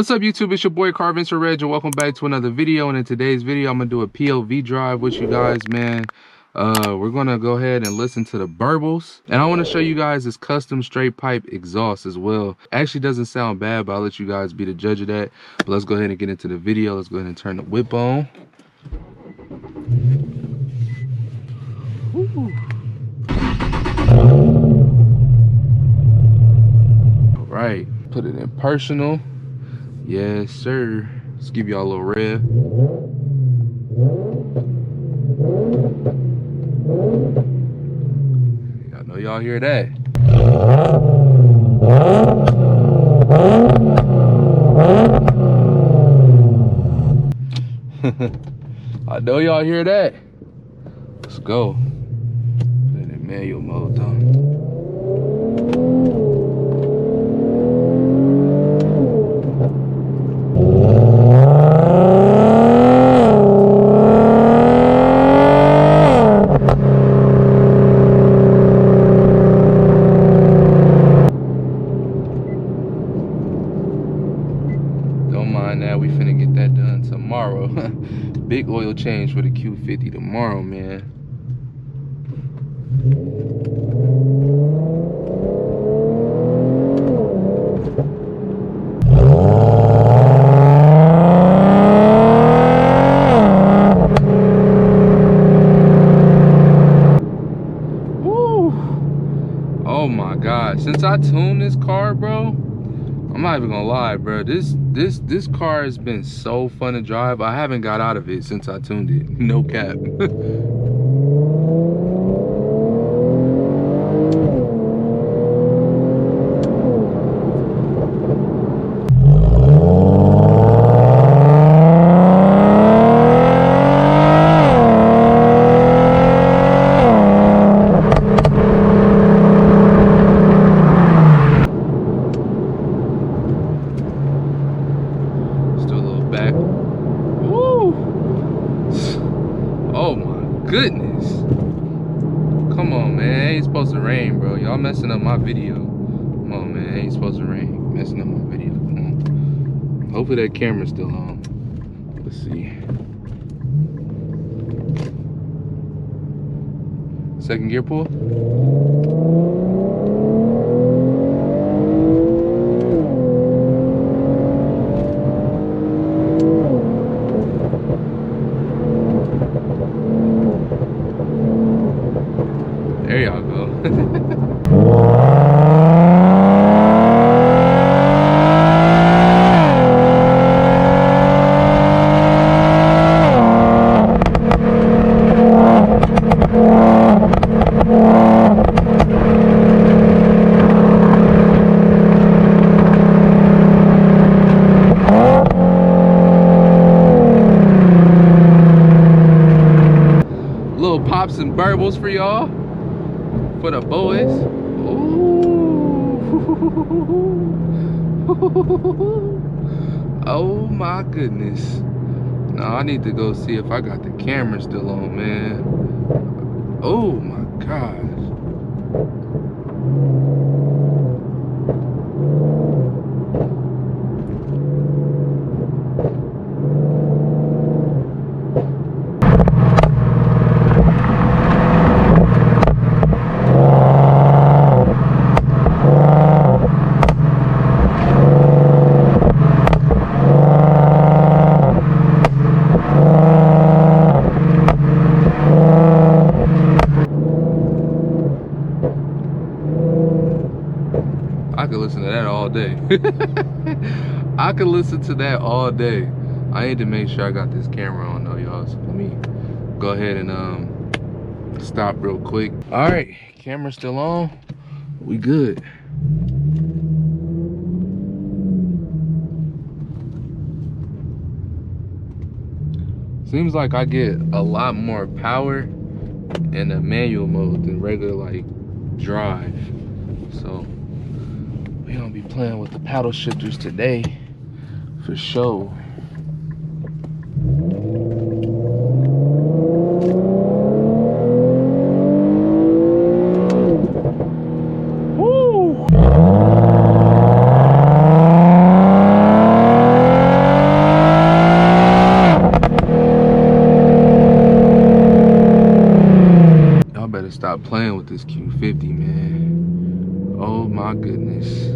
What's up YouTube, it's your boy Carvincer Reg and welcome back to another video. And in today's video I'm gonna do a POV drive with you guys, man. We're gonna go ahead and listen to the Burbles, and I want to show you guys this custom straight pipe exhaust as well. Actually doesn't sound bad, but I'll let you guys be the judge of that. But let's go ahead and get into the video. Let's go ahead and turn the whip on. Woo. All right, put it in personal. Yes, sir. Let's give y'all a little rev. I know y'all hear that. I know y'all hear that. Let's go. Put it in manual mode though. Now we finna get that done tomorrow. Big oil change for the Q50 tomorrow, man. Woo! Oh my God, since I tuned this car, bro, I'm not even gonna lie, bro. This car has been so fun to drive. I haven't got out of it since I tuned it. No cap. Oh my goodness. Come on, man. It ain't supposed to rain, bro. Y'all messing up my video. Come on, man. It ain't supposed to rain. Messing up my video. Come on. Hopefully that camera's still on. Let's see. Second gear pull. There y'all go. Little pops and burbles for y'all. For the boys. Ooh. Oh my goodness. Now I need to go see if I got the camera still on, man. Oh my gosh. I could listen to that all day. I could listen to that all day. I need to make sure I got this camera on though, y'all. So let me go ahead and stop real quick. All right, camera's still on. We good. Seems like I get a lot more power in the manual mode than regular like drive. So we gonna be playing with the paddle shifters today for sure. Woo! playing with this Q50, man. Oh my goodness.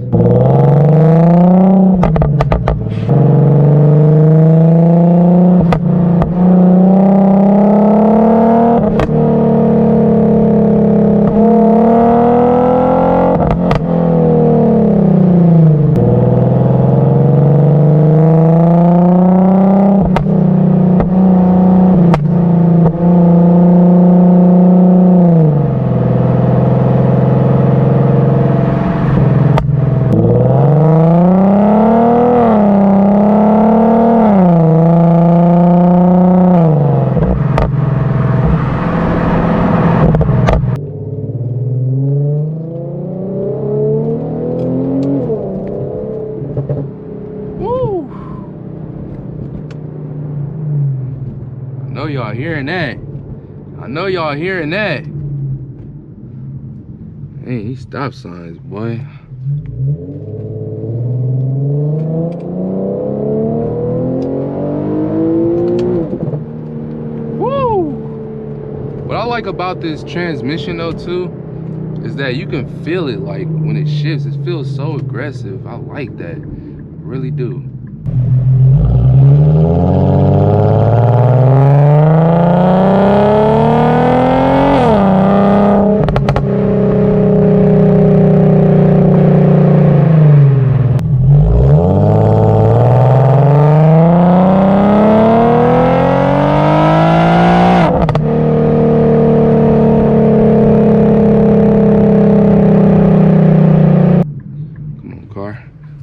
I know y'all hearing that. I know y'all hearing that. Hey, these stop signs, boy. Woo! What I like about this transmission though too is that you can feel it, like when it shifts, it feels so aggressive. I like that. I really do.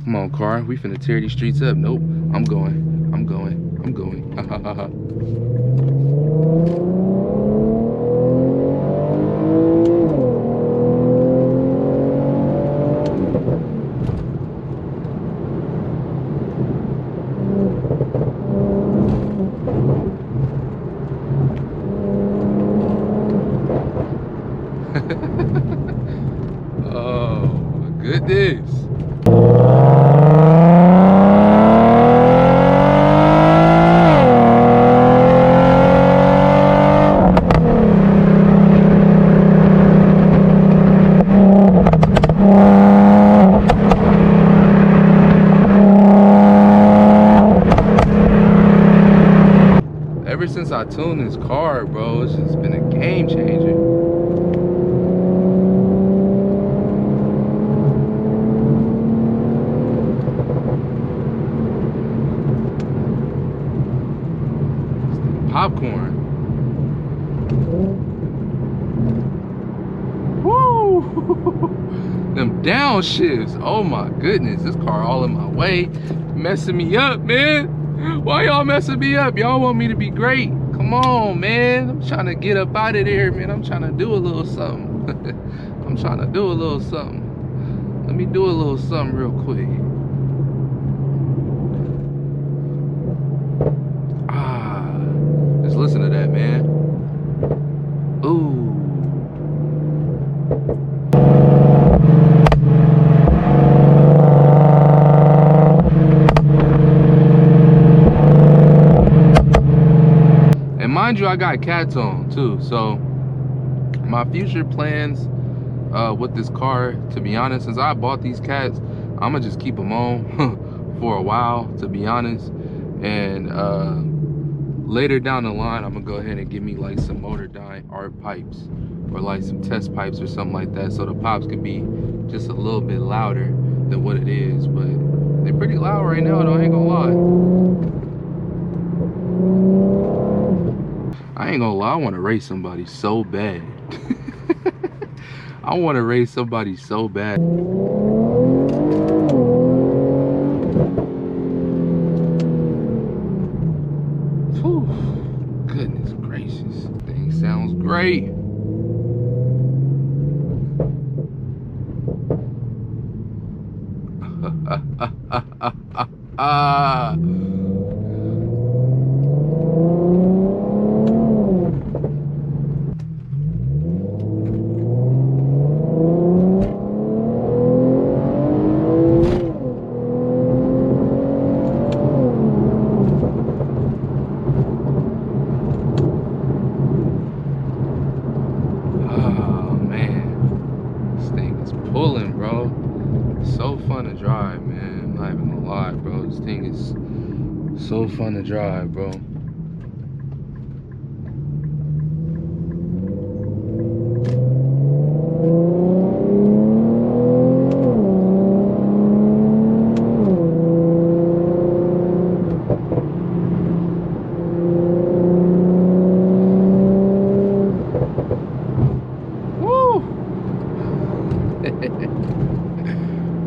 Come on, car. We finna tear these streets up. Nope. I'm going. I'm going. I'm going. Oh, my goodness. Ever since I tuned this car, bro, it's just been a game changer. Popcorn. Woo! Them downshifts. Oh my goodness, this car all in my way, messing me up, man. Why y'all messing me up? Y'all want me to be great? Come on, man. I'm trying to get up out of there, man. I'm trying to do a little something. I'm trying to do a little something. Let me do a little something real quick. Just listen to that, man. Ooh. And mind you, I got cats on too, so my future plans with this car, to be honest, since I bought these cats, I'm gonna just keep them on for a while, to be honest. And later down the line, I'm gonna go ahead and give me like some motor dyne art pipes or like some test pipes or something like that, so the pops can be just a little bit louder than what it is. But they're pretty loud right now though, I ain't gonna lie. I ain't gonna lie, I wanna race somebody so bad. I wanna race somebody so bad. Whew. Goodness gracious, thing sounds great. So fun to drive, bro.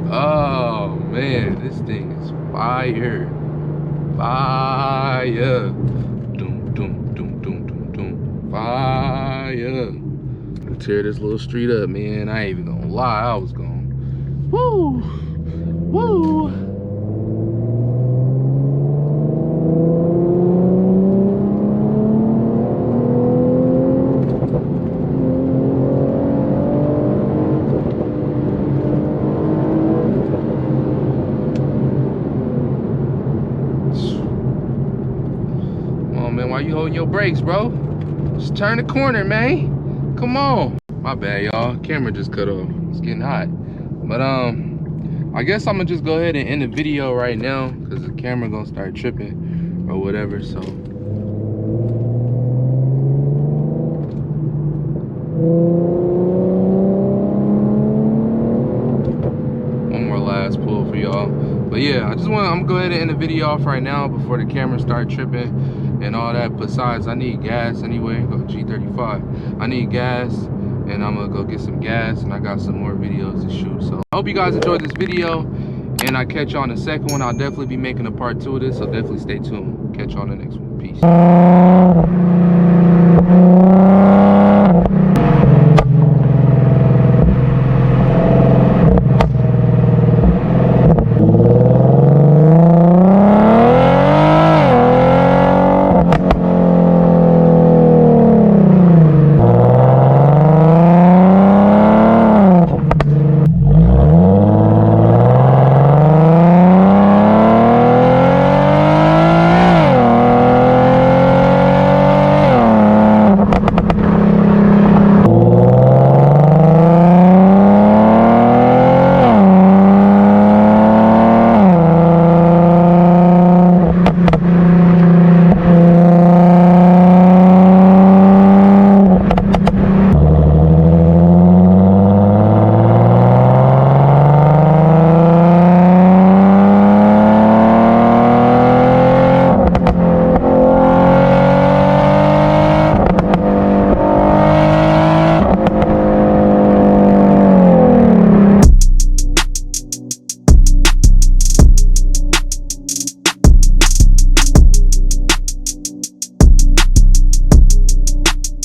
Oh man, this thing is fire. Fire. Doom, doom, doom, doom, doom, doom. Fire. Tear this little street up, man. I ain't even gonna lie, I was going. Woo! Woo! Man, why you holding your brakes, bro? Just turn the corner, man. Come on. My bad, y'all. Camera just cut off. It's getting hot. But I guess I'm gonna just go ahead and end the video right now because the camera gonna start tripping or whatever. So one more last pull for y'all. But yeah, I'm gonna go ahead and end the video off right now before the camera start tripping and all that. Besides, I need gas anyway. Go G35. I need gas, and I'm gonna go get some gas, and I got some more videos to shoot. So I hope you guys enjoyed this video, and I catch y'all in the second one. I'll definitely be making a part 2 of this, so definitely stay tuned. Catch y'all in the next one. Peace.